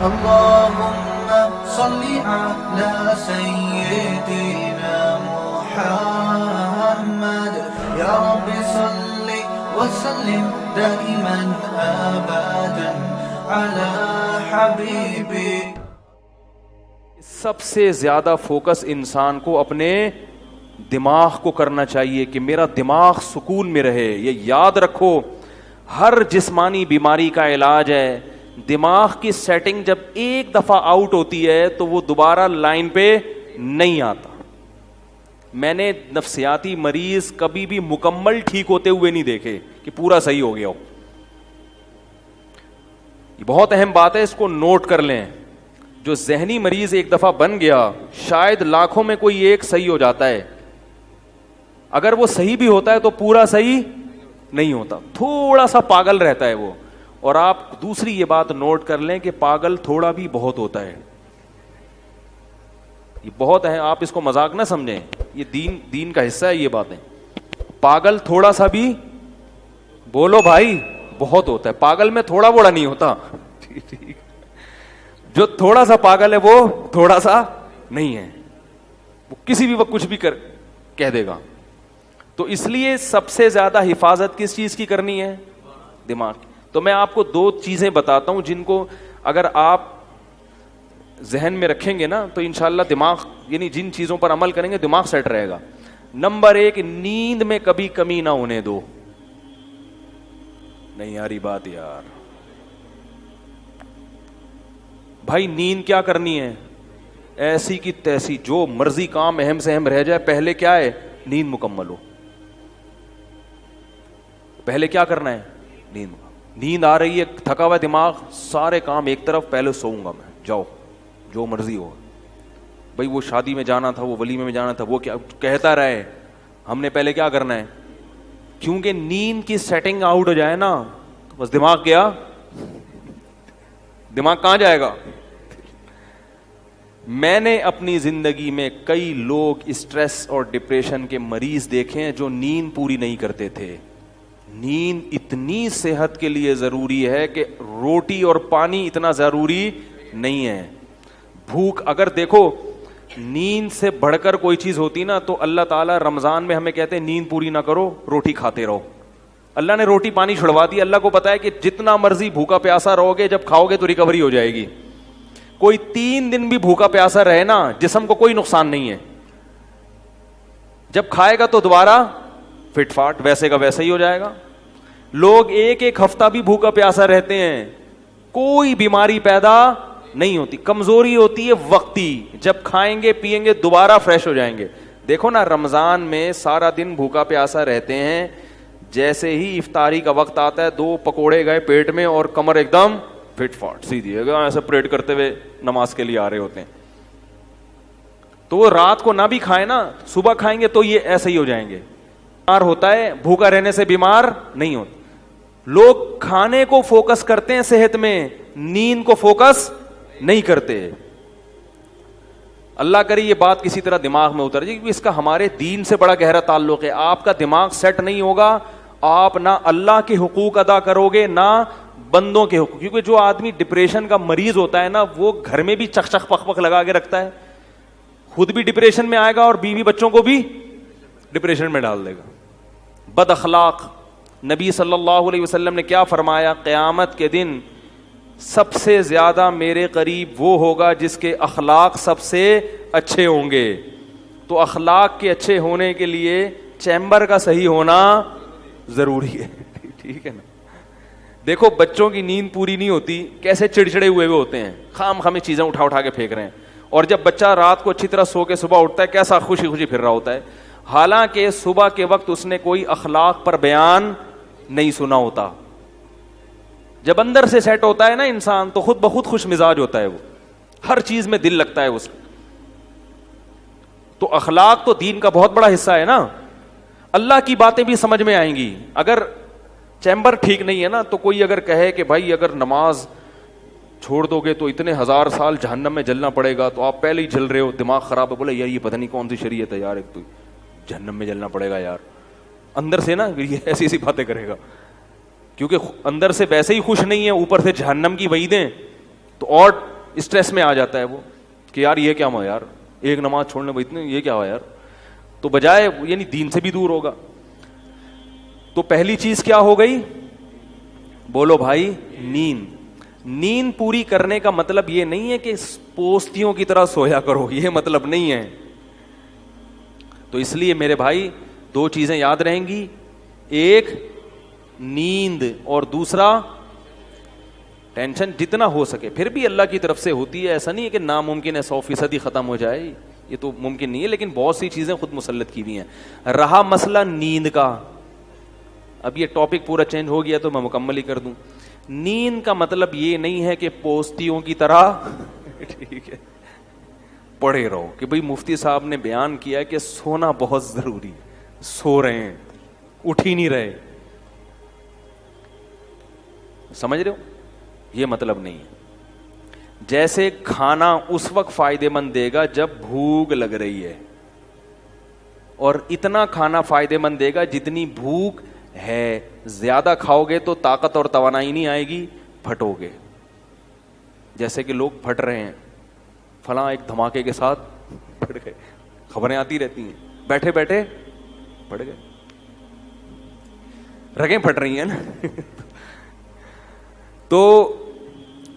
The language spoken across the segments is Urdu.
اللهم صل على سيدنا محمد يا رب صل وسلم دائما ابدا على حبيبي. سب سے زیادہ فوکس انسان کو اپنے دماغ کو کرنا چاہیے کہ میرا دماغ سکون میں رہے. یہ یاد رکھو ہر جسمانی بیماری کا علاج ہے. دماغ کی سیٹنگ جب ایک دفعہ آؤٹ ہوتی ہے تو وہ دوبارہ لائن پہ نہیں آتا. میں نے نفسیاتی مریض کبھی بھی مکمل ٹھیک ہوتے ہوئے نہیں دیکھے کہ پورا صحیح ہو گیا ہو. یہ بہت اہم بات ہے, اس کو نوٹ کر لیں. جو ذہنی مریض ایک دفعہ بن گیا شاید لاکھوں میں کوئی ایک صحیح ہو جاتا ہے. اگر وہ صحیح بھی ہوتا ہے تو پورا صحیح نہیں ہوتا, تھوڑا سا پاگل رہتا ہے وہ. اور آپ دوسری یہ بات نوٹ کر لیں کہ پاگل تھوڑا بھی بہت ہوتا ہے. یہ بہت ہے, آپ اس کو مذاق نہ سمجھیں, یہ دین کا حصہ ہے یہ باتیں. پاگل تھوڑا سا بھی بولو بھائی بہت ہوتا ہے. پاگل میں تھوڑا بوڑا نہیں ہوتا. جو تھوڑا سا پاگل ہے وہ تھوڑا سا نہیں ہے, وہ کسی بھی وقت کچھ بھی کہہ دے گا. تو اس لیے سب سے زیادہ حفاظت کس چیز کی کرنی ہے؟ دماغ کی. تو میں آپ کو دو چیزیں بتاتا ہوں جن کو اگر آپ ذہن میں رکھیں گے نا تو انشاءاللہ دماغ, یعنی جن چیزوں پر عمل کریں گے دماغ سیٹ رہے گا. نمبر 1, نیند میں کبھی کمی نہ ہونے دو. نہیں یاری بات یار بھائی, نیند کیا کرنی ہے؟ ایسی کی تیسی جو مرضی کام اہم سے اہم رہ جائے, پہلے کیا ہے؟ نیند مکمل ہو. پہلے کیا کرنا ہے؟ نیند آ رہی ہے, تھکا ہوا دماغ, سارے کام ایک طرف, پہلے سوؤں گا میں. جاؤ جو مرضی ہو بھائی, وہ شادی میں جانا تھا, وہ ولیمے میں جانا تھا, وہ کیا کہتا رہے, ہم نے پہلے کیا کرنا ہے؟ کیونکہ نیند کی سیٹنگ آؤٹ ہو جائے نا تو بس دماغ گیا. دماغ کہاں جائے گا؟ میں نے اپنی زندگی میں کئی لوگ اسٹریس اور ڈپریشن کے مریض دیکھے ہیں جو نیند پوری نہیں کرتے تھے. نیند اتنی صحت کے لیے ضروری ہے کہ روٹی اور پانی اتنا ضروری نہیں ہے. بھوک, اگر دیکھو نیند سے بڑھ کر کوئی چیز ہوتی نا تو اللہ تعالیٰ رمضان میں ہمیں کہتے ہیں نیند پوری نہ کرو, روٹی کھاتے رہو. اللہ نے روٹی پانی چھڑوا دی. اللہ کو پتا ہے کہ جتنا مرضی بھوکا پیاسا رہو گے, جب کھاؤ گے تو ریکوری ہو جائے گی. کوئی 3 دن بھی بھوکا پیاسا رہے نا, جسم کو کوئی نقصان نہیں ہے. جب کھائے گا تو دوبارہ فٹ فاٹ ویسے کا ویسا ہی ہو جائے گا. لوگ ایک ہفتہ بھی بھوکا پیاسا رہتے ہیں, کوئی بیماری پیدا نہیں ہوتی. کمزوری ہوتی ہے وقتی, جب کھائیں گے پیئیں گے دوبارہ فریش ہو جائیں گے. دیکھو نا رمضان میں سارا دن بھوکا پیاسا رہتے ہیں, جیسے ہی افطاری کا وقت آتا ہے 2 پکوڑے گئے پیٹ میں اور کمر ایک دم فٹ فاٹ سیدھی ہے, ایسا پریڈ کرتے ہوئے نماز کے لیے آ رہے ہوتے ہیں. تو وہ رات کو نہ بھی کھائیں نا, صبح کھائیں گے تو یہ ایسے ہی ہو جائیں گے. بیمار ہوتا ہے, بھوکا رہنے سے بیمار نہیں ہوتا. لوگ کھانے کو فوکس کرتے ہیں صحت میں, نیند کو فوکس نہیں کرتے. اللہ کرے یہ بات کسی طرح دماغ میں اتر جائے, کیونکہ اس کا ہمارے دین سے بڑا گہرا تعلق ہے. آپ کا دماغ سیٹ نہیں ہوگا, آپ نہ اللہ کے حقوق ادا کرو گے نہ بندوں کے حقوق. کیونکہ جو آدمی ڈپریشن کا مریض ہوتا ہے نا, وہ گھر میں بھی چک چک پک پک لگا کے رکھتا ہے, خود بھی ڈپریشن میں آئے گا اور بیوی بچوں کو بھی ڈپریشن میں ڈال دے گا. بد اخلاق, نبی صلی اللہ علیہ وسلم نے کیا فرمایا؟ قیامت کے دن سب سے زیادہ میرے قریب وہ ہوگا جس کے اخلاق سب سے اچھے ہوں گے. تو اخلاق کے اچھے ہونے کے لیے چیمبر کا صحیح ہونا ضروری ہے. ٹھیک ہے نا. دیکھو بچوں کی نیند پوری نہیں ہوتی, کیسے چڑچڑے ہوئے ہوتے ہیں, خام خامی چیزیں اٹھا کے پھینک رہے ہیں. اور جب بچہ رات کو اچھی طرح سو کے صبح اٹھتا ہے, کیسا خوشی خوشی پھر رہا ہوتا ہے, حالانکہ صبح کے وقت اس نے کوئی اخلاق پر بیان نہیں سنا ہوتا. جب اندر سے سیٹ ہوتا ہے نا انسان تو خود بخود خوش مزاج ہوتا ہے, وہ ہر چیز میں دل لگتا ہے اس کا. تو اخلاق تو دین کا بہت بڑا حصہ ہے نا. اللہ کی باتیں بھی سمجھ میں آئیں گی. اگر چیمبر ٹھیک نہیں ہے نا تو کوئی اگر کہے کہ بھائی اگر نماز چھوڑ دو گے تو اتنے 1000 سال جہنم میں جلنا پڑے گا, تو آپ پہلے ہی جل رہے ہو, دماغ خراب ہے. بولے یار یہ پتہ نہیں کون سی شریعت ہے یار, ایک تو جہنم میں جلنا پڑے گا یار. اندر سے نا یہ ایسی ایسی باتیں کرے گا, کیونکہ اندر سے ویسے ہی خوش نہیں ہے, اوپر سے جہنم کی وعیدیں, تو اور اسٹریس میں آ جاتا ہے وہ کہ یار یہ کیا ہوا یار, ایک نماز چھوڑنے میں اتنے یہ کیا ہوا یار, تو بجائے یعنی دین سے بھی دور ہوگا. تو پہلی چیز کیا ہو گئی, بولو بھائی, نیند. نیند پوری کرنے کا مطلب یہ نہیں ہے کہ پوستیوں کی طرح سویا کرو, یہ مطلب نہیں ہے. تو اس لیے میرے بھائی دو چیزیں یاد رہیں گی, ایک نیند اور دوسرا ٹینشن جتنا ہو سکے. پھر بھی اللہ کی طرف سے ہوتی ہے, ایسا نہیں ہے کہ ناممکن ہے 100% ختم ہو جائے, یہ تو ممکن نہیں ہے, لیکن بہت سی چیزیں خود مسلط کی ہوئی ہیں. رہا مسئلہ نیند کا, اب یہ ٹاپک پورا چینج ہو گیا تو میں مکمل ہی کر دوں. نیند کا مطلب یہ نہیں ہے کہ پوستیوں کی طرح ٹھیک ہے پڑے رہو, کہ بھئی مفتی صاحب نے بیان کیا ہے کہ سونا بہت ضروری, سو رہے ہیں, اٹھ ہی نہیں رہے. سمجھ رہے ہو, یہ مطلب نہیں ہے. جیسے کھانا اس وقت فائدے مند دے گا جب بھوک لگ رہی ہے, اور اتنا کھانا فائدے مند دے گا جتنی بھوک ہے. زیادہ کھاؤ گے تو طاقت اور توانائی نہیں آئے گی, پھٹو گے. جیسے کہ لوگ پھٹ رہے ہیں, فلاں ایک دھماکے کے ساتھ پھٹ گئے, خبریں آتی رہتی ہیں, بیٹھے بیٹھے پھٹ گئے, رگیں پھٹ رہی ہیں نا. تو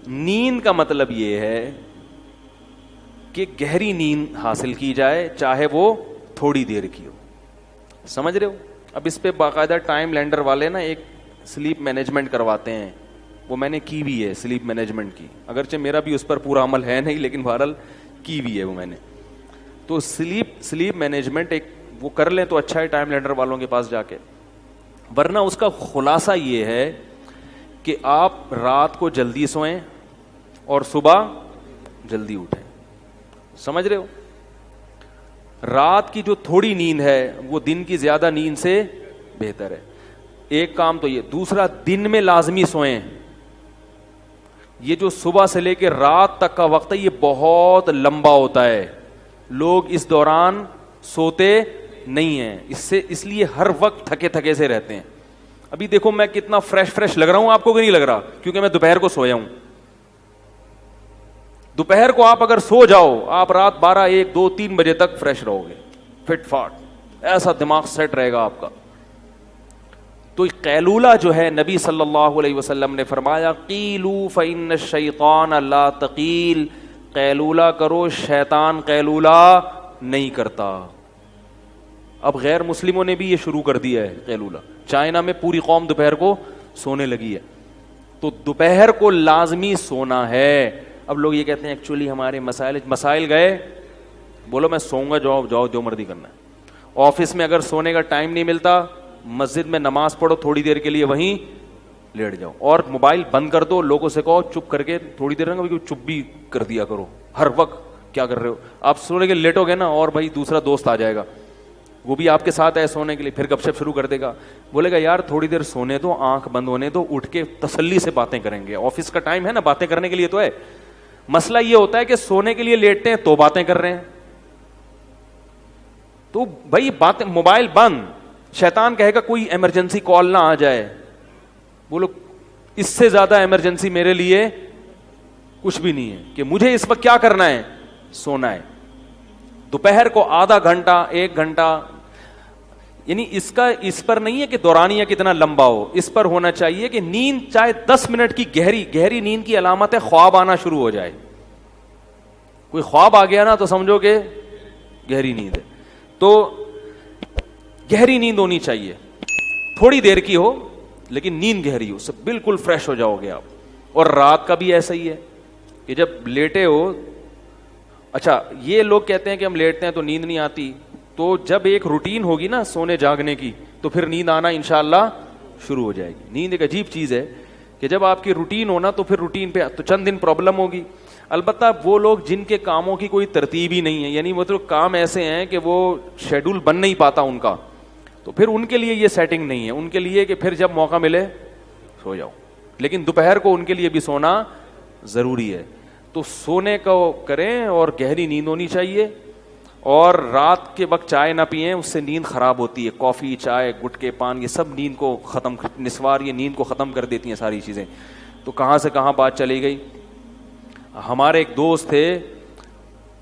نیند کا مطلب یہ ہے کہ گہری نیند حاصل کی جائے, چاہے وہ تھوڑی دیر کی ہو. سمجھ رہے ہو. اب اس پہ باقاعدہ ٹائم لینڈر والے نا ایک سلیپ مینجمنٹ کرواتے ہیں, وہ میں نے کی بھی ہے سلیپ مینجمنٹ کی, اگرچہ میرا بھی اس پر پورا عمل ہے نہیں, لیکن بہرحال کی بھی ہے وہ میں نے. تو سلیپ مینجمنٹ ایک وہ کر لیں تو اچھا ہے ٹائم لینڈر والوں کے پاس جا کے. ورنہ اس کا خلاصہ یہ ہے کہ آپ رات کو جلدی سوئیں اور صبح جلدی اٹھیں. سمجھ رہے ہو. رات کی جو تھوڑی نیند ہے وہ دن کی زیادہ نیند سے بہتر ہے. ایک کام تو یہ. دوسرا, دن میں لازمی سوئیں. یہ جو صبح سے لے کے رات تک کا وقت ہے یہ بہت لمبا ہوتا ہے, لوگ اس دوران سوتے نہیں ہیں, اس لیے ہر وقت تھکے تھکے سے رہتے ہیں. ابھی دیکھو میں کتنا فریش لگ رہا ہوں, آپ کو کہ نہیں لگ رہا, کیونکہ میں دوپہر کو سویا ہوں. دوپہر کو آپ اگر سو جاؤ, آپ رات 12, 1, 2, 3 بجے تک فریش رہو گے, فٹ فاٹ, ایسا دماغ سیٹ رہے گا آپ کا. تو قیلولہ جو ہے نبی صلی اللہ علیہ وسلم نے فرمایا قیلوا فإن الشیطان لا تقیل, قیلولہ کرو, شیطان قیلولہ نہیں کرتا. اب غیر مسلموں نے بھی یہ شروع کر دیا ہے قیلولہ. چائنا میں پوری قوم دوپہر کو سونے لگی ہے. تو دوپہر کو لازمی سونا ہے. اب لوگ یہ کہتے ہیں ایکچولی ہمارے مسائل گئے, بولو میں سوؤں گا, جاؤ جو مرضی کرنا ہے. آفس میں اگر سونے کا ٹائم نہیں ملتا, مسجد میں نماز پڑھو, تھوڑی دیر کے لیے وہیں لیٹ جاؤ, اور موبائل بند کر دو. لوگوں سے کہو چپ کر کے تھوڑی دیر رہنا, چپ بھی کر دیا کرو. ہر وقت کیا کر رہے ہو آپ, سونے کے لیٹو گے نا, اور بھائی دوسرا دوست آ جائے گا, وہ بھی آپ کے ساتھ ہے سونے کے لیے, پھر گپ شپ شروع کر دے گا. بولے گا یار تھوڑی دیر سونے دو, آنکھ بند ہونے دو, اٹھ کے تسلی سے باتیں کریں گے. آفس کا ٹائم ہے نا, باتیں کرنے کے لیے تو ہے. مسئلہ یہ ہوتا ہے کہ سونے کے لیے لیٹتے ہیں تو باتیں کر رہے ہیں. تو بھائی باتیں, موبائل بند. شیطان کہے گا کوئی ایمرجنسی کال نہ آ جائے. بولو اس سے زیادہ ایمرجنسی میرے لیے کچھ بھی نہیں ہے کہ مجھے اس وقت کیا کرنا ہے, سونا ہے. دوپہر کو آدھا گھنٹہ 1 گھنٹہ, یعنی اس پر نہیں ہے کہ دورانیہ کتنا لمبا ہو, اس پر ہونا چاہیے کہ نیند چاہے 10 منٹ کی گہری نیند کی علامت ہے خواب آنا شروع ہو جائے. کوئی خواب آ گیا نا تو سمجھو کہ گہری نیند ہے. تو گہری نیند ہونی چاہیے, تھوڑی دیر کی ہو لیکن نیند گہری ہو, سب بالکل فریش ہو جاؤ گے آپ. اور رات کا بھی ایسا ہی ہے کہ جب لیٹے ہو, اچھا یہ لوگ کہتے ہیں کہ ہم لیٹتے ہیں تو نیند نہیں آتی, تو جب ایک روٹین ہوگی نا سونے جاگنے کی تو پھر نیند آنا انشاءاللہ شروع ہو جائے گی. نیند ایک عجیب چیز ہے کہ جب آپ کی روٹین ہونا تو پھر روٹین پہ تو چند دن پرابلم ہوگی. البتہ وہ لوگ جن کے کاموں کی کوئی ترتیب ہی نہیں ہے, یعنی وہ تو کام ایسے ہیں کہ وہ شیڈول بن نہیں پاتا ان کا, تو پھر ان کے لیے یہ سیٹنگ نہیں ہے. ان کے لیے کہ پھر جب موقع ملے سو جاؤ, لیکن دوپہر کو ان کے لیے بھی سونا ضروری ہے. تو سونے کو کریں اور گہری نیند ہونی چاہیے. اور رات کے وقت چائے نہ پئیں, اس سے نیند خراب ہوتی ہے. کافی, چائے, گٹکے, پان, یہ سب نیند کو ختم, نسوار یہ نیند کو ختم کر دیتی ہیں ساری چیزیں. تو کہاں سے کہاں بات چلی گئی. ہمارے ایک دوست تھے,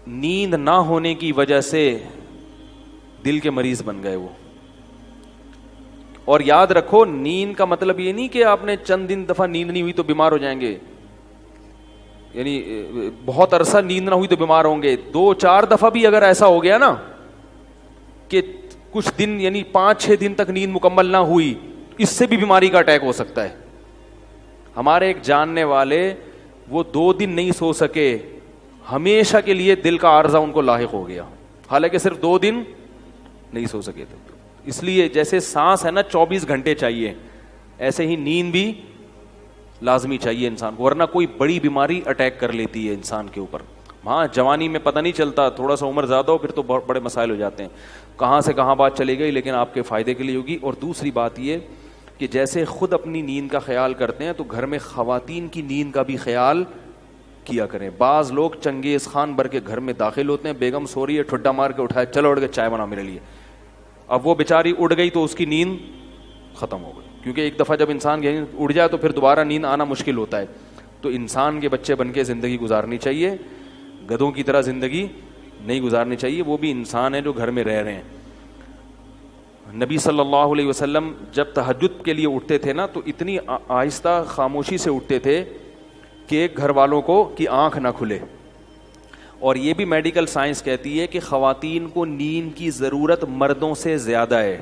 نیند نہ ہونے کی وجہ سے دل کے مریض بن گئے وہ. اور یاد رکھو, نیند کا مطلب یہ نہیں کہ آپ نے چند دن دفعہ نیند نہیں ہوئی تو بیمار ہو جائیں گے, یعنی بہت عرصہ نیند نہ ہوئی تو بیمار ہوں گے. 2-4 دفعہ بھی اگر ایسا ہو گیا نا کہ کچھ دن یعنی 5-6 دن تک نیند مکمل نہ ہوئی, اس سے بھی بیماری کا اٹیک ہو سکتا ہے. ہمارے ایک جاننے والے وہ 2 دن نہیں سو سکے, ہمیشہ کے لیے دل کا عارضہ ان کو لاحق ہو گیا, حالانکہ صرف 2 دن نہیں سو سکے تھے. اس لیے جیسے سانس ہے نا 24 گھنٹے چاہیے, ایسے ہی نیند بھی لازمی چاہیے انسان کو, ورنہ کوئی بڑی بیماری اٹیک کر لیتی ہے انسان کے اوپر. ہاں جوانی میں پتہ نہیں چلتا, تھوڑا سا عمر زیادہ ہو پھر تو بڑے مسائل ہو جاتے ہیں, کہاں سے کہاں بات چلی گئی, لیکن آپ کے فائدے کے لیے ہوگی. اور دوسری بات یہ کہ جیسے خود اپنی نیند کا خیال کرتے ہیں تو گھر میں خواتین کی نیند کا بھی خیال کیا کریں. بعض لوگ چنگیز خان بھر کے گھر میں داخل ہوتے ہیں, بیگم سو رہی ہے, ٹھڈا مار کے اٹھایا, چلو اٹھ کے چائے بنا میرے لیے. اب وہ بیچاری اڑ گئی تو اس کی نیند ختم ہو گئی, کیونکہ ایک دفعہ جب انسان اڑ جائے تو پھر دوبارہ نیند آنا مشکل ہوتا ہے. تو انسان کے بچے بن کے زندگی گزارنی چاہیے, گدھوں کی طرح زندگی نہیں گزارنی چاہیے. وہ بھی انسان ہیں جو گھر میں رہ رہے ہیں. نبی صلی اللہ علیہ وسلم جب تہجد کے لیے اٹھتے تھے نا تو اتنی آہستہ خاموشی سے اٹھتے تھے کہ گھر والوں کو کی آنکھ نہ کھلے. اور یہ بھی میڈیکل سائنس کہتی ہے کہ خواتین کو نیند کی ضرورت مردوں سے زیادہ ہے.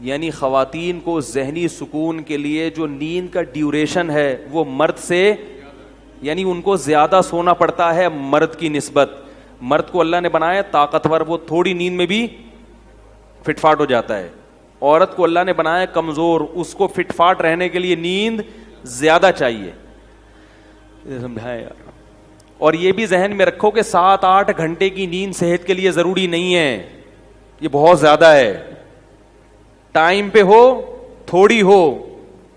یعنی خواتین کو ذہنی سکون کے لیے جو نیند کا ڈیوریشن ہے وہ مرد سے, یعنی ان کو زیادہ سونا پڑتا ہے مرد کی نسبت. مرد کو اللہ نے بنایا طاقتور, وہ تھوڑی نیند میں بھی فٹ فاٹ ہو جاتا ہے. عورت کو اللہ نے بنایا کمزور, اس کو فٹ فاٹ رہنے کے لیے نیند زیادہ چاہیے. سمجھائے یار. اور یہ بھی ذہن میں رکھو کہ 7-8 گھنٹے کی نیند صحت کے لیے ضروری نہیں ہے, یہ بہت زیادہ ہے. ٹائم پہ ہو تھوڑی ہو,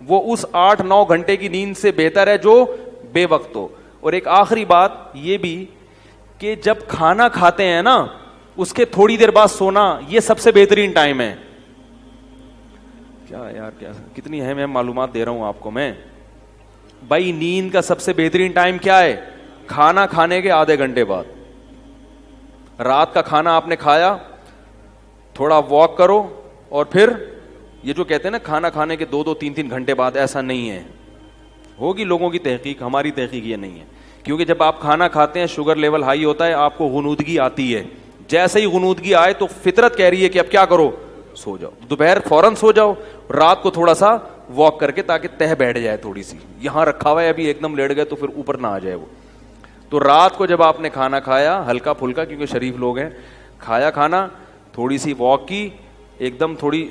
وہ اس 8-9 گھنٹے کی نیند سے بہتر ہے جو بے وقت ہو. اور ایک آخری بات یہ بھی کہ جب کھانا کھاتے ہیں نا اس کے تھوڑی دیر بعد سونا, یہ سب سے بہترین ٹائم ہے. کیا یار, کیا کتنی اہم معلومات دے رہا ہوں آپ کو میں. بھائی نیند کا سب سے بہترین ٹائم کیا ہے؟ کھانا کھانے کے آدھے گھنٹے بعد. رات کا کھانا آپ نے کھایا, تھوڑا واک کرو, اور پھر یہ جو کہتے ہیں نا کھانا کھانے کے 2-3 گھنٹے بعد, ایسا نہیں ہے. ہوگی لوگوں کی تحقیق, ہماری تحقیق یہ نہیں ہے. کیونکہ جب آپ کھانا کھاتے ہیں شوگر لیول ہائی ہوتا ہے, آپ کو غنودگی آتی ہے. جیسے ہی غنودگی آئے تو فطرت کہہ رہی ہے کہ اب کیا کرو, سو جاؤ. دوپہر فوراً سو جاؤ, رات کو تھوڑا سا واک کر کے تاکہ تہ بیٹھ جائے تھوڑی سی. یہاں رکھا ہوا ہے ابھی ایک دم لیٹ گئے تو پھر اوپر نہ آ جائے وہ. تو رات کو جب آپ نے کھانا کھایا ہلکا پھلکا, کیونکہ شریف لوگ ہیں, کھایا کھانا, تھوڑی سی واک کی, ایک دم تھوڑی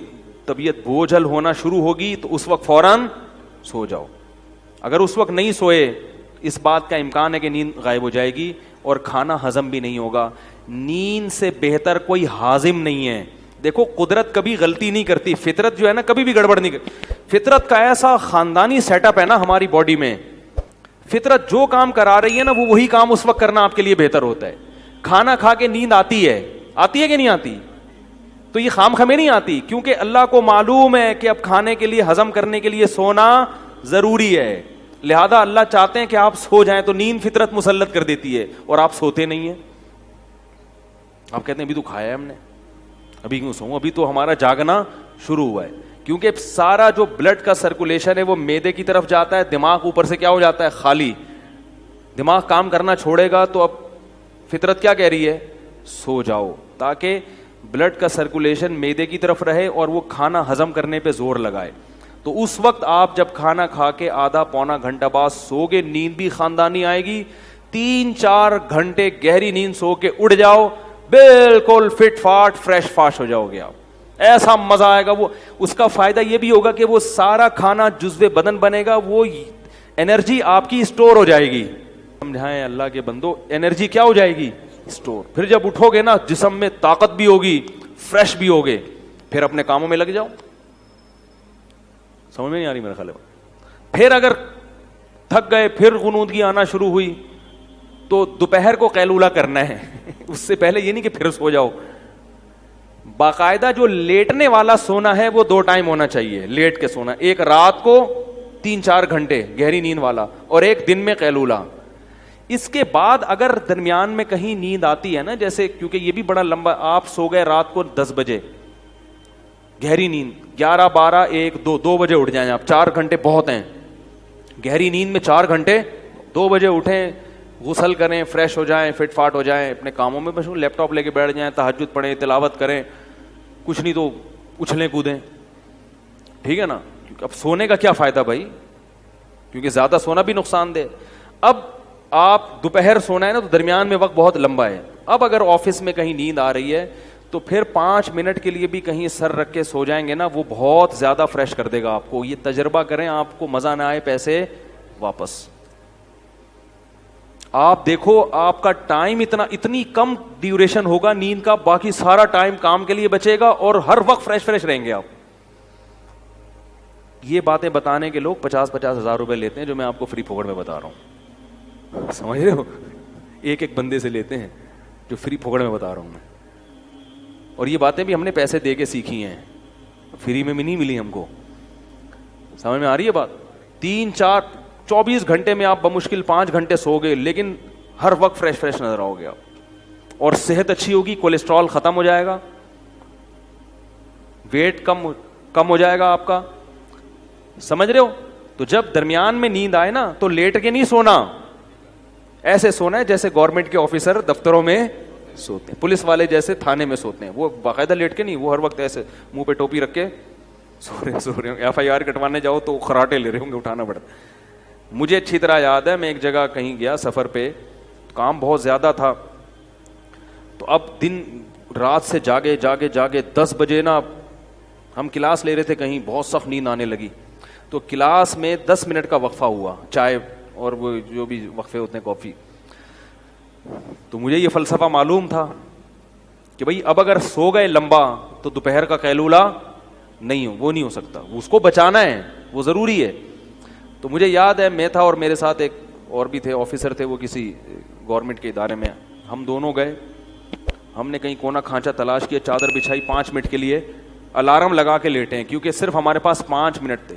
طبیعت بوجھل ہونا شروع ہوگی تو اس وقت فوراً سو جاؤ. اگر اس وقت نہیں سوئے, اس بات کا امکان ہے کہ نیند غائب ہو جائے گی اور کھانا ہضم بھی نہیں ہوگا. نیند سے بہتر کوئی ہاضم نہیں ہے. دیکھو قدرت کبھی غلطی نہیں کرتی, فطرت جو ہے نا کبھی بھی گڑبڑ نہیں کرتی. فطرت کا ایسا خاندانی سیٹ اپ ہے نا ہماری باڈی میں, فطرت جو کام کرا رہی ہے نا وہ وہی کام اس وقت کرنا آپ کے لیے بہتر ہوتا ہے. کھانا کھا کے نیند آتی ہے کہ نہیں آتی؟ تو یہ خام خمیں نہیں آتی, کیونکہ اللہ کو معلوم ہے کہ اب کھانے کے لیے ہضم کرنے کے لیے سونا ضروری ہے. لہذا اللہ چاہتے ہیں کہ آپ سو جائیں, تو نیند فطرت مسلط کر دیتی ہے اور آپ سوتے نہیں ہیں. آپ کہتے ہیں ابھی تو کھایا ہے ہم نے, ابھی کیوں سوؤں, ابھی تو ہمارا جاگنا شروع ہوا ہے. کیونکہ سارا جو بلڈ کا سرکولیشن ہے وہ معدے کی طرف جاتا ہے, دماغ اوپر سے کیا ہو جاتا ہے, خالی. دماغ کام کرنا چھوڑے گا تو اب فطرت کیا کہہ رہی ہے, سو جاؤ, تاکہ بلڈ کا سرکولیشن معدے کی طرف رہے اور وہ کھانا ہضم کرنے پہ زور لگائے. تو اس وقت آپ جب کھانا کھا کے آدھا پونا گھنٹہ بعد سو گے, نیند بھی خاندانی آئے گی. 3-4 گھنٹے گہری نیند سو کے اڑ جاؤ, بالکل فٹ فاٹ فریش فاش ہو جاؤ گے آپ. ایسا مزہ آئے گا. وہ اس کا فائدہ یہ بھی ہوگا کہ وہ سارا کھانا جزو بدن بنے گا, وہ انرجی آپ کی اسٹور ہو جائے گی. سمجھائیں اللہ کے بندو, انرجی کیا ہو جائے گی, اسٹور. پھر جب اٹھو گے نا جسم میں طاقت بھی ہوگی, فریش بھی ہوگے, پھر اپنے کاموں میں لگ جاؤ. سمجھ میں نہیں آ رہی میرے خیال میں. پھر اگر تھک گئے, پھر غنودگی آنا شروع ہوئی, تو دوپہر کو قیلولہ کرنا ہے. اس سے پہلے یہ نہیں کہ پھر سو جاؤ. باقاعدہ جو لیٹنے والا سونا ہے وہ 2 ٹائم ہونا چاہیے, لیٹ کے سونا. ایک رات کو 3-4 گھنٹے گہری نیند والا, اور ایک دن میں قیلولہ. اس کے بعد اگر درمیان میں کہیں نیند آتی ہے نا, جیسے کیونکہ یہ بھی بڑا لمبا, آپ سو گئے رات کو 10 بجے گہری نیند, 11, 12, 1, 2 بجے اٹھ جائیں آپ, 4 گھنٹے بہت ہیں گہری نیند میں, 4 گھنٹے, 2 بجے اٹھیں, غسل کریں, فریش ہو جائیں, فٹ فاٹ ہو جائیں, اپنے کاموں میں مشغول, لیپ ٹاپ لے کے بیٹھ جائیں, تہجد پڑھیں, تلاوت کریں, کچھ نہیں تو اچھلیں کودیں, ٹھیک ہے نا. اب سونے کا کیا فائدہ بھائی, کیونکہ زیادہ سونا بھی نقصان دہ. اب آپ دوپہر سونا ہے نا, تو درمیان میں وقت بہت لمبا ہے. اب اگر آفس میں کہیں نیند آ رہی ہے تو پھر 5 منٹ کے لیے بھی کہیں سر رکھ کے سو جائیں گے نا, وہ بہت زیادہ فریش کر دے گا آپ کو. یہ تجربہ کریں, آپ کو مزہ نہ آئے پیسے واپس. آپ دیکھو آپ کا ٹائم اتنی کم ڈیوریشن ہوگا نیند کا, باقی سارا ٹائم کام کے لیے بچے گا اور ہر وقت فریش رہیں گے آپ. یہ باتیں بتانے کے لوگ 50,000 ہزار روپے لیتے ہیں, جو میں آپ کو فری پھوکڑ میں بتا رہا ہوں, سمجھ رہے ہو, ایک بندے سے لیتے ہیں جو فری پھوکڑ میں بتا رہا ہوں میں. اور یہ باتیں بھی ہم نے پیسے دے کے سیکھی ہیں, فری میں نہیں ملی ہم کو. سمجھ میں آ رہی ہے بات. 24 گھنٹے میں آپ بمشکل 5 گھنٹے سو گئے, لیکن ہر وقت فریش نظر آؤ گے آپ, اور صحت اچھی ہوگی, کولیسٹرول ختم ہو جائے گا, ویٹ کم ہو جائے گا آپ کا. سمجھ رہے ہو. تو جب درمیان میں نیند آئے نا تو لیٹ کے نہیں سونا, ایسے سونا ہے جیسے گورنمنٹ کے آفیسر دفتروں میں سوتے ہیں, پولیس والے جیسے تھانے میں سوتے ہیں. وہ باقاعدہ لیٹ کے نہیں, وہ ہر وقت ایسے منہ پہ ٹوپی رکھ کے سو رہے ہوں. FIR کٹوانے جاؤ تو خراٹے لے رہے ہوں گے, اٹھانا پڑتا. مجھے اچھی طرح یاد ہے, میں ایک جگہ کہیں گیا سفر پہ, کام بہت زیادہ تھا, تو اب دن رات سے جاگے 10 بجے نا ہم کلاس لے رہے تھے کہیں, بہت سخت نیند آنے لگی. تو کلاس میں 10 منٹ کا وقفہ ہوا, چائے اور وہ جو بھی وقفے ہوتے ہیں, کافی. تو مجھے یہ فلسفہ معلوم تھا کہ بھئی اب اگر سو گئے لمبا تو دوپہر کا قیلولہ وہ نہیں ہو سکتا, اس کو بچانا ہے, وہ ضروری ہے. تو مجھے یاد ہے میں تھا اور میرے ساتھ ایک اور بھی تھے, آفیسر تھے, وہ کسی گورنمنٹ کے ادارے میں. ہم دونوں گئے, ہم نے کہیں کونا کھانچا تلاش کیا, چادر بچھائی, 5 منٹ کے لیے الارم لگا کے لیٹے ہیں, کیونکہ صرف ہمارے پاس 5 منٹ تھے.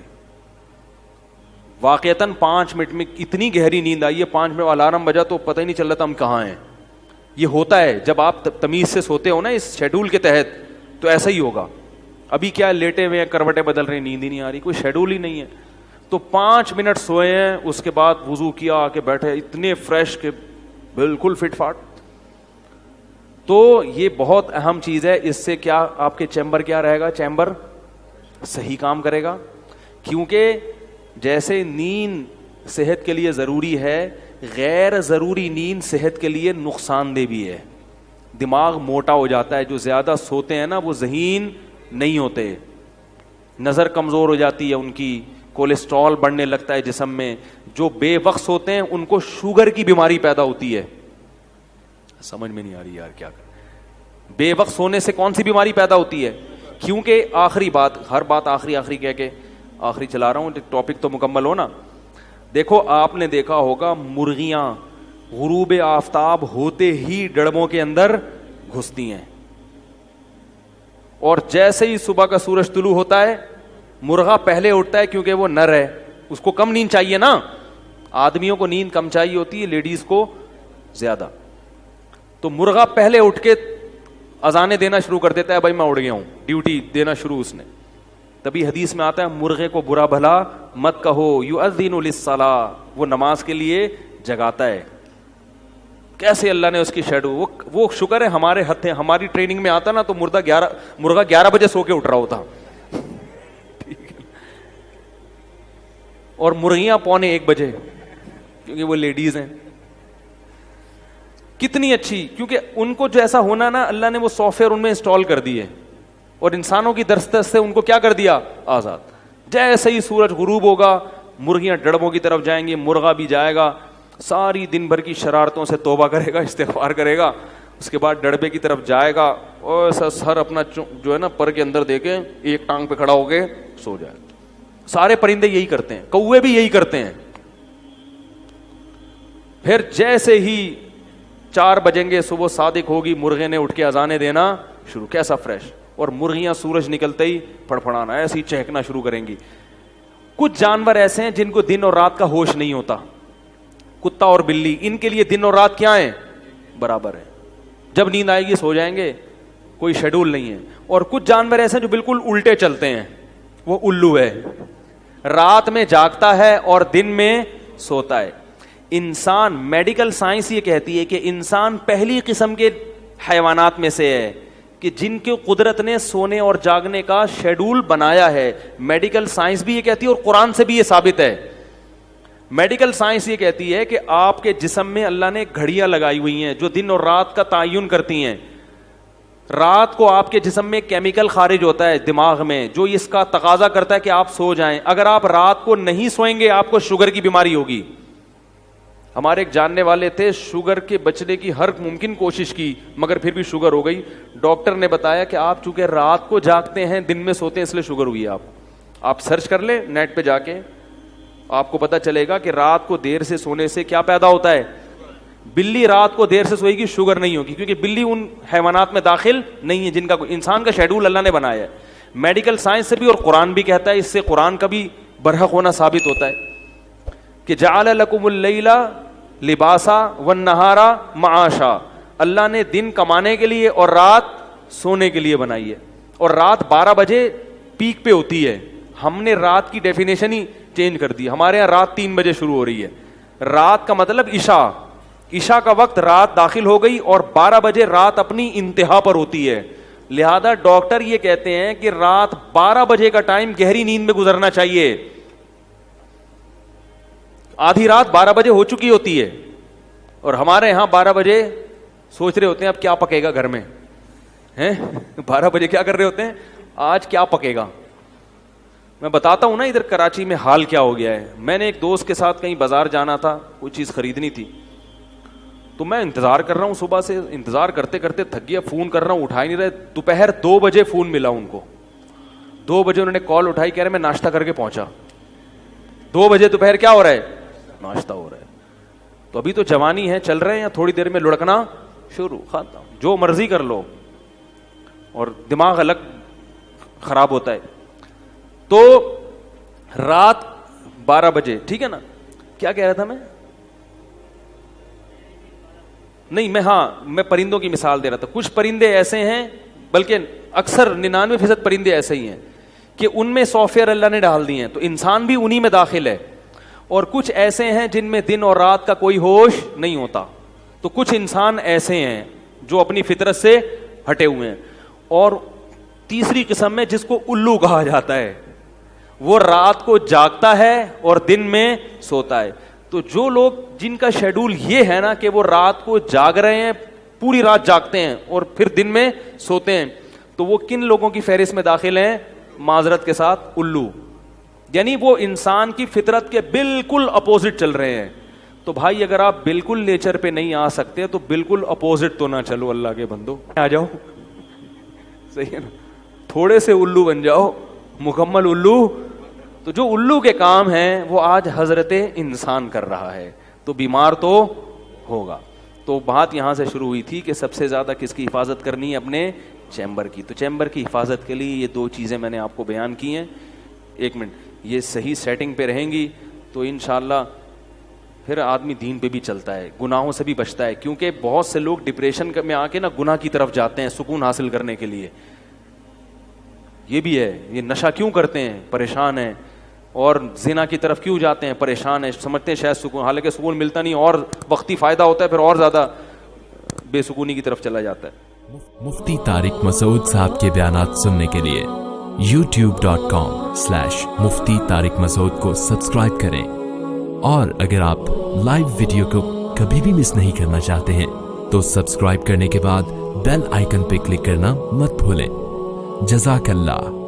واقعتاً 5 منٹ میں اتنی گہری نیند آئی ہے, 5 منٹ الارم بجا تو پتہ ہی نہیں چل رہا تھا ہم کہاں ہیں. یہ ہوتا ہے جب آپ تمیز سے سوتے ہو نا اس شیڈول کے تحت, تو ایسا ہی ہوگا. ابھی کیا لیٹے ہوئے ہیں, کروٹیں بدل رہے ہیں, نیند ہی نہیں آ رہی, کوئی شیڈول ہی نہیں ہے. تو 5 منٹ سوئے ہیں, اس کے بعد وضو کیا, آ کے بیٹھے, اتنے فریش کہ بالکل فٹ فاٹ. تو یہ بہت اہم چیز ہے. اس سے کیا آپ کے چیمبر کیا رہے گا, چیمبر صحیح کام کرے گا. کیونکہ جیسے نیند صحت کے لیے ضروری ہے, غیر ضروری نیند صحت کے لیے نقصان دہ بھی ہے. دماغ موٹا ہو جاتا ہے, جو زیادہ سوتے ہیں نا وہ ذہین نہیں ہوتے, نظر کمزور ہو جاتی ہے ان کی, کولیسٹرول بڑھنے لگتا ہے جسم میں. جو بے وقت سوتے ہیں ان کو شوگر کی بیماری پیدا ہوتی ہے. سمجھ میں نہیں آ رہی یار کیا کریں. بے وقت سونے سے کون سی بیماری پیدا ہوتی ہے؟ کیونکہ آخری بات, ہر بات آخری کہہ کے آخری چلا رہا ہوں, ٹاپک تو مکمل ہو نا. دیکھو آپ نے دیکھا ہوگا مرغیاں غروب آفتاب ہوتے ہی ڈڑبوں کے اندر گھستی ہیں, اور جیسے ہی صبح کا سورج طلوع ہوتا ہے مرغا پہلے اٹھتا ہے, کیونکہ وہ نر ہے, اس کو کم نیند چاہیے نا. آدمیوں کو نیند کم چاہیے ہوتی ہے, لیڈیز کو زیادہ. تو مرغا پہلے اٹھ کے اذانیں دینا شروع کر دیتا ہے, بھائی میں اٹھ گیا ہوں, ڈیوٹی دینا شروع اس نے. تبھی حدیث میں آتا ہے مرغے کو برا بھلا مت کہو, یؤذن للصلاۃ, وہ نماز کے لیے جگاتا ہے. کیسے اللہ نے اس کی شیڈو, وہ شکر ہے ہمارے ہتھے, ہماری ٹریننگ میں آتا نا تو مرغا 11 بجے سو کے اٹھ رہا ہوتا, اور مرغیاں 1:45 بجے, کیونکہ وہ لیڈیز ہیں. کتنی اچھی, کیونکہ ان کو جو ایسا ہونا نا, اللہ نے وہ سافٹ ویئر ان میں انسٹال کر دیے, اور انسانوں کی دسترس سے ان کو کیا کر دیا, آزاد. جیسے ہی سورج غروب ہوگا مرغیاں ڈڑبوں کی طرف جائیں گی, مرغا بھی جائے گا, ساری دن بھر کی شرارتوں سے توبہ کرے گا, استغفار کرے گا, اس کے بعد ڈڑبے کی طرف جائے گا, اور سر اپنا جو ہے نا پر کے اندر دے کے ایک ٹانگ پہ کھڑا ہو کے سو جائے. سارے پرندے یہی کرتے ہیں, کوے بھی یہی کرتے ہیں. پھر جیسے ہی 4 بجیں گے, صبح صادق ہوگی, مرغے نے اٹھ کے اذانیں دینا شروع, کیسا فریش. اور مرغیاں سورج نکلتے ہی پھڑپھڑانا, ایسے ہی چہکنا شروع کریں گی. کچھ جانور ایسے ہیں جن کو دن اور رات کا ہوش نہیں ہوتا, کتا اور بلی ان کے لیے دن اور رات کیا ہیں؟ برابر ہے. جب نیند آئے گی سو جائیں گے, کوئی شیڈول نہیں ہے. اور کچھ جانور ایسے ہیں جو بالکل الٹے چلتے ہیں, وہ الو ہے, رات میں جاگتا ہے اور دن میں سوتا ہے. انسان, میڈیکل سائنس یہ کہتی ہے کہ انسان پہلی قسم کے حیوانات میں سے ہے کہ جن کے قدرت نے سونے اور جاگنے کا شیڈول بنایا ہے. میڈیکل سائنس بھی یہ کہتی ہے اور قرآن سے بھی یہ ثابت ہے. میڈیکل سائنس یہ کہتی ہے کہ آپ کے جسم میں اللہ نے گھڑیاں لگائی ہوئی ہیں جو دن اور رات کا تعین کرتی ہیں. رات کو آپ کے جسم میں کیمیکل خارج ہوتا ہے دماغ میں جو اس کا تقاضا کرتا ہے کہ آپ سو جائیں. اگر آپ رات کو نہیں سوئیں گے آپ کو شوگر کی بیماری ہوگی. ہمارے ایک جاننے والے تھے, شوگر کے بچنے کی ہر ممکن کوشش کی مگر پھر بھی شوگر ہو گئی. ڈاکٹر نے بتایا کہ آپ چونکہ رات کو جاگتے ہیں دن میں سوتے ہیں اس لیے شوگر ہوئی ہے. آپ سرچ کر لیں نیٹ پہ جا کے, آپ کو پتا چلے گا کہ رات کو دیر سے سونے سے کیا پیدا ہوتا ہے. بلی رات کو دیر سے سوئے گی, شوگر نہیں ہوگی, کیونکہ بلی ان حیوانات میں داخل نہیں ہے جن کا انسان کا شیڈول اللہ نے بنایا ہے. میڈیکل سائنس سے بھی اور قرآن بھی کہتا ہے, اس سے قرآن کا بھی برحق ہونا ثابت ہوتا ہے کہ جعل لکم اللیل لباسا والنہار معاشا, اللہ نے دن کمانے کے لیے اور رات سونے کے لیے بنائی ہے. اور رات 12 بجے پیک پہ ہوتی ہے. ہم نے رات کی ڈیفینیشن ہی چینج کر دی. ہمارے یہاں رات 3 بجے شروع ہو رہی ہے. رات کا مطلب عشاء کا وقت رات داخل ہو گئی اور 12 بجے رات اپنی انتہا پر ہوتی ہے. لہذا ڈاکٹر یہ کہتے ہیں کہ رات 12 بجے کا ٹائم گہری نیند میں گزرنا چاہیے. آدھی رات 12 بجے ہو چکی ہوتی ہے اور ہمارے یہاں 12 بجے سوچ رہے ہوتے ہیں اب کیا پکے گا گھر میں, 12 بجے کیا کر رہے ہوتے ہیں, آج کیا پکے گا. میں بتاتا ہوں نا ادھر کراچی میں حال کیا ہو گیا ہے. میں نے ایک دوست کے ساتھ کہیں بازار جانا تھا, کوئی چیز خریدنی تھی, تو میں انتظار کر رہا ہوں, صبح سے انتظار کرتے کرتے تھک گیا, فون کر رہا ہوں اٹھا ہی نہیں رہے. دوپہر 2 بجے فون ملا ان کو, 2 بجے انہوں نے کال اٹھائی, کہہ رہے میں ناشتہ کر کے پہنچا. 2 بجے دوپہر کیا ہو رہا ہے, ناشتہ ہو رہا ہے. تو ابھی تو جوانی ہے, چل رہے ہیں, تھوڑی دیر میں لڑکنا شروع, جو مرضی کر لو اور دماغ الگ خراب ہوتا ہے. تو رات 12 بجے, ٹھیک ہے نا, کیا کہہ رہا تھا میں, نہیں میں پرندوں کی مثال دے رہا تھا. کچھ پرندے ایسے ہیں, بلکہ اکثر 99% پرندے ایسے ہی ہیں کہ ان میں سافٹ ویئر اللہ نے ڈال دیے ہیں, تو انسان بھی انہی میں داخل ہے. اور کچھ ایسے ہیں جن میں دن اور رات کا کوئی ہوش نہیں ہوتا. تو کچھ انسان ایسے ہیں جو اپنی فطرت سے ہٹے ہوئے ہیں. اور تیسری قسم میں جس کو الو کہا جاتا ہے, وہ رات کو جاگتا ہے اور دن میں سوتا ہے. تو جو لوگ جن کا شیڈول یہ ہے نا کہ وہ رات کو جاگ رہے ہیں, پوری رات جاگتے ہیں اور پھر دن میں سوتے ہیں, تو وہ کن لوگوں کی فہرست میں داخل ہیں؟ معذرت کے ساتھ الو, یعنی وہ انسان کی فطرت کے بالکل اپوزٹ چل رہے ہیں. تو بھائی اگر آپ بالکل نیچر پہ نہیں آ سکتے تو بالکل اپوزٹ تو نہ چلو, اللہ کے بندو آ جاؤ, صحیح ہے نا, تھوڑے سے الو بن جاؤ, مکمل الو. تو جو الو کے کام ہیں وہ آج حضرت انسان کر رہا ہے, تو بیمار تو ہوگا. تو بات یہاں سے شروع ہوئی تھی کہ سب سے زیادہ کس کی حفاظت کرنی ہے؟ اپنے چیمبر کی. تو چیمبر کی حفاظت کے لیے یہ 2 چیزیں میں نے آپ کو بیان کی ہیں. 1 منٹ, یہ صحیح سیٹنگ پہ رہیں گی تو انشاءاللہ پھر آدمی دین پہ بھی چلتا ہے, گناہوں سے بھی بچتا ہے. کیونکہ بہت سے لوگ ڈپریشن میں آ کے نا گناہ کی طرف جاتے ہیں سکون حاصل کرنے کے لیے. یہ بھی ہے, یہ نشہ کیوں کرتے ہیں؟ پریشان ہیں. اور زنا کی طرف کیوں جاتے ہیں؟ پریشان ہیں, سمجھتے ہیں شاید سکون, حالانکہ سکون ملتا نہیں, اور وقتی فائدہ ہوتا ہے, پھر اور زیادہ بے سکونی کی طرف چلا جاتا ہے. مفتی طارق مسعود صاحب کے بیانات سننے کے لیے youtube.com/مفتی طارق مسعود کو سبسکرائب کریں. اور اگر آپ لائیو ویڈیو کو کبھی بھی مس نہیں کرنا چاہتے ہیں تو سبسکرائب کرنے کے بعد بیل آئیکن پہ کلک کرنا مت بھولیں. جزاک اللہ.